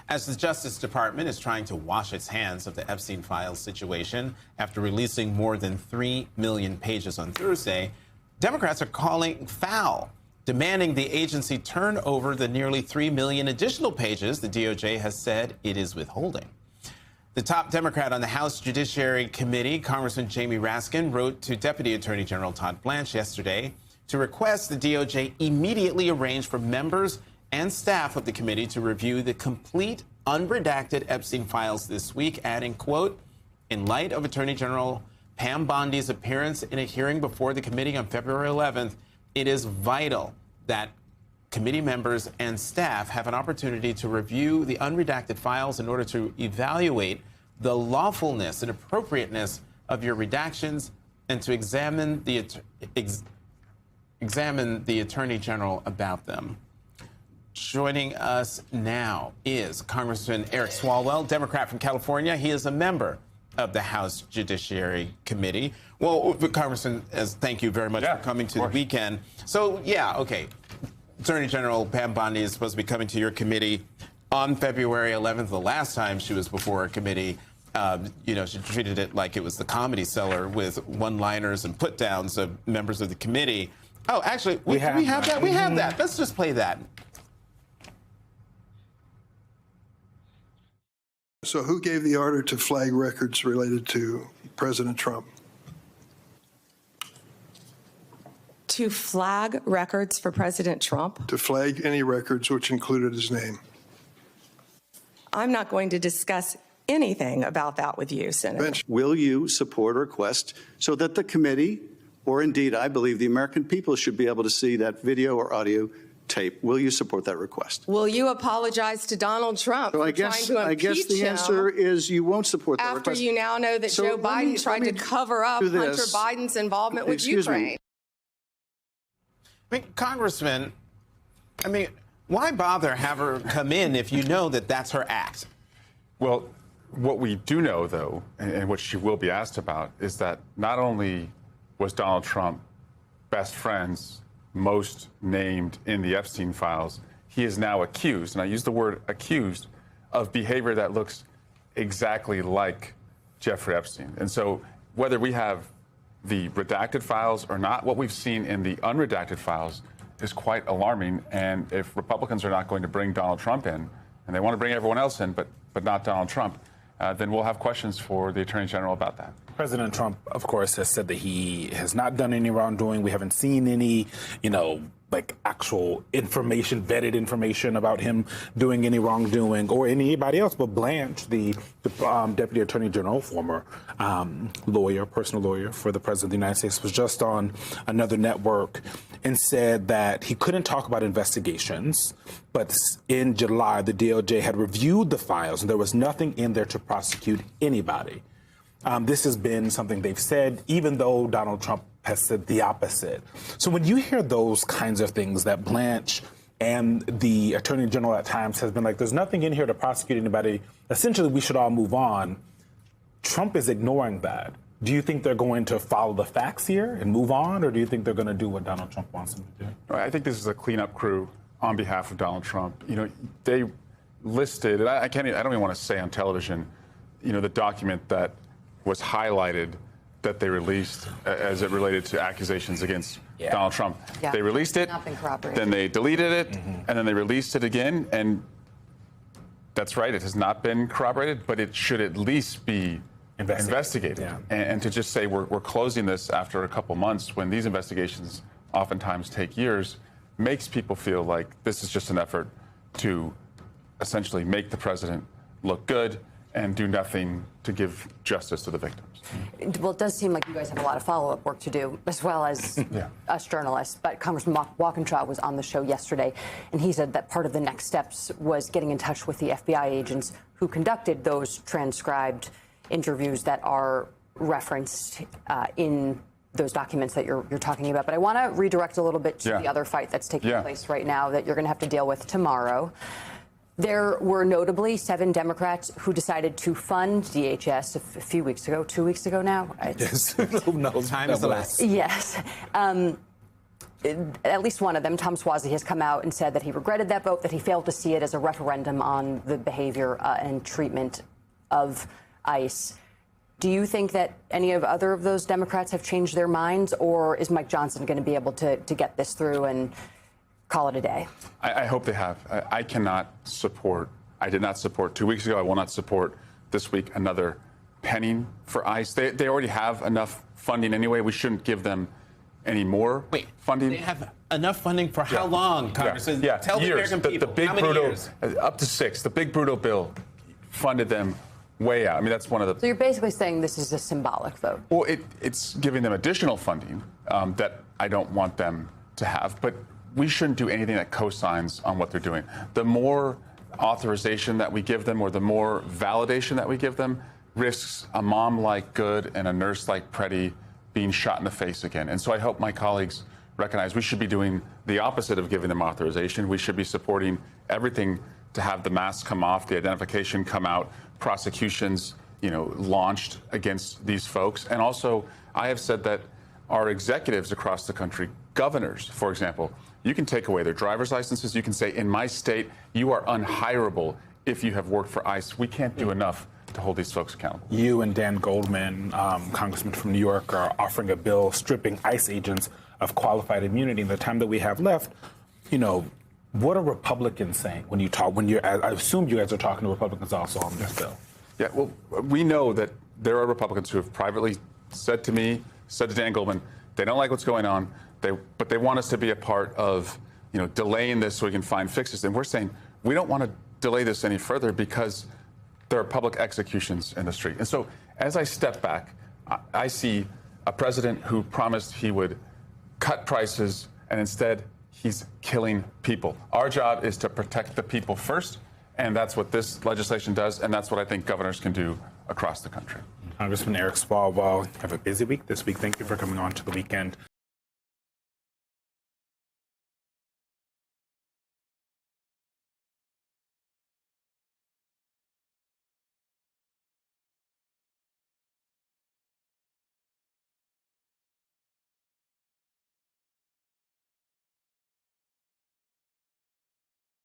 As the Justice Department is trying to wash its hands of the Epstein files situation after releasing more than 3 million pages on Thursday, Democrats are calling foul, demanding the agency turn over the nearly 3 million additional pages the DOJ has said it is withholding. The top Democrat on the House Judiciary Committee, Congressman Jamie Raskin, wrote to Deputy Attorney General Todd Blanche yesterday to request the DOJ immediately arrange for members and staff of the committee to review the complete unredacted Epstein files this week, adding, quote, in light of Attorney General Pam Bondi's appearance in a hearing before the committee on February 11th, it is vital that committee members and staff have an opportunity to review the unredacted files in order to evaluate the lawfulness and appropriateness of your redactions and to examine the Attorney General about them. Joining us now is Congressman Eric Swalwell, Democrat from California. He is a member of the House Judiciary Committee. Well, Congressman, thank you very much for coming to the weekend. So, okay. Attorney General Pam Bondi is supposed to be coming to your committee on February 11th. The last time she was before a committee, she treated it like it was the Comedy Cellar with one-liners and put-downs of members of the committee. Oh, actually, we have that. We have that. Let's just play that. So who gave the order to flag records related to President Trump? To flag records for President Trump? To flag any records which included his name. I'm not going to discuss anything about that with you, Senator. Will you support a request so that the committee, or indeed, I believe the American people, should be able to see that video or audio tape? Will you support that request? Will you apologize to Donald Trump So for trying to impeach the answer is you won't support that after request. you now know that Joe Biden tried to cover up Hunter Biden's involvement with Ukraine? Congressman, why bother have her come in if you know that that's her act? Well, what we do know, though, and what she will be asked about, is that not only was Donald Trump best friends, most named in the Epstein files, he is now accused, and I use the word accused, of behavior that looks exactly like Jeffrey Epstein. And so whether we have the redacted files or not, what we've seen in the unredacted files is quite alarming. And if Republicans are not going to bring Donald Trump in, and they want to bring everyone else in, but not Donald Trump, then we'll have questions for the Attorney General about that. President Trump, of course, has said that he has not done any wrongdoing. We haven't seen any, actual information, vetted information about him doing any wrongdoing or anybody else. But Blanche, the Deputy Attorney General, former personal lawyer for the President of the United States, was just on another network and said that he couldn't talk about investigations. But in July, the DOJ had reviewed the files and there was nothing in there to prosecute anybody. This has been something they've said, even though Donald Trump has said the opposite. So when you hear those kinds of things that Blanche and the Attorney General at times has been like, there's nothing in here to prosecute anybody, essentially we should all move on. Trump is ignoring that. Do you think they're going to follow the facts here and move on, or do you think they're going to do what Donald Trump wants them to do? I think this is a cleanup crew on behalf of Donald Trump. They listed, and I don't even want to say on television, the document that was highlighted that they released as it related to accusations against Donald Trump. Yeah. They released it, then they deleted it, and then they released it again. And that's right, it has not been corroborated, but it should at least be investigated. Yeah. And to just say we're closing this after a couple months when these investigations oftentimes take years makes people feel like this is just an effort to essentially make the president look good and do nothing to give justice to the victims. Well, it does seem like you guys have a lot of follow-up work to do, as well as us journalists. But Congressman Walkinshaw was on the show yesterday, and he said that part of the next steps was getting in touch with the FBI agents who conducted those transcribed interviews that are referenced in those documents that you're talking about. But I want to redirect a little bit to the other fight that's taking place right now that you're going to have to deal with tomorrow. There were notably 7 Democrats who decided to fund DHS a few weeks ago, 2 weeks ago now. Yes. Who knows? Time is elapsed. Yes. at least one of them, Tom Suozzi, has come out and said that he regretted that vote, that he failed to see it as a referendum on the behavior and treatment of ICE. Do you think that any of other of those Democrats have changed their minds, or is Mike Johnson going to be able to get this through and call it a day? I hope they have. I did not support 2 weeks ago. I will not support this week another penny for ICE. They already have enough funding anyway. We shouldn't give them any more funding. They have enough funding for how long, Congressman? Yeah, Tell the years. American people. The big how many Bruto, years? up to 6. The big Bruto bill funded them way out. I mean, that's one of the. So you're basically saying this is a symbolic vote. Well, it's giving them additional funding that I don't want them to have. But we shouldn't do anything that cosigns on what they're doing. The more authorization that we give them, or the more validation that we give them, risks a mom like Good and a nurse like Preddy being shot in the face again. And so I hope my colleagues recognize we should be doing the opposite of giving them authorization. We should be supporting everything to have the masks come off, the identification come out, prosecutions, launched against these folks. And also, I have said that our executives across the country, governors, for example, you can take away their driver's licenses. You can say, in my state, you are unhirable if you have worked for ICE. We can't do enough to hold these folks accountable. You and Dan Goldman, congressman from New York, are offering a bill stripping ICE agents of qualified immunity. In the time that we have left, what are Republicans saying when you talk? I assume you guys are talking to Republicans also on this bill. Yeah, well, we know that there are Republicans who have privately said to me, said to Dan Goldman, they don't like what's going on, but they want us to be a part of, delaying this so we can find fixes. And we're saying we don't want to delay this any further because there are public executions in the street. And so as I step back, I see a president who promised he would cut prices, and instead he's killing people. Our job is to protect the people first, and that's what this legislation does, and that's what I think governors can do across the country. Congressman Eric Swalwell, have a busy week this week. Thank you for coming on to The Weekend.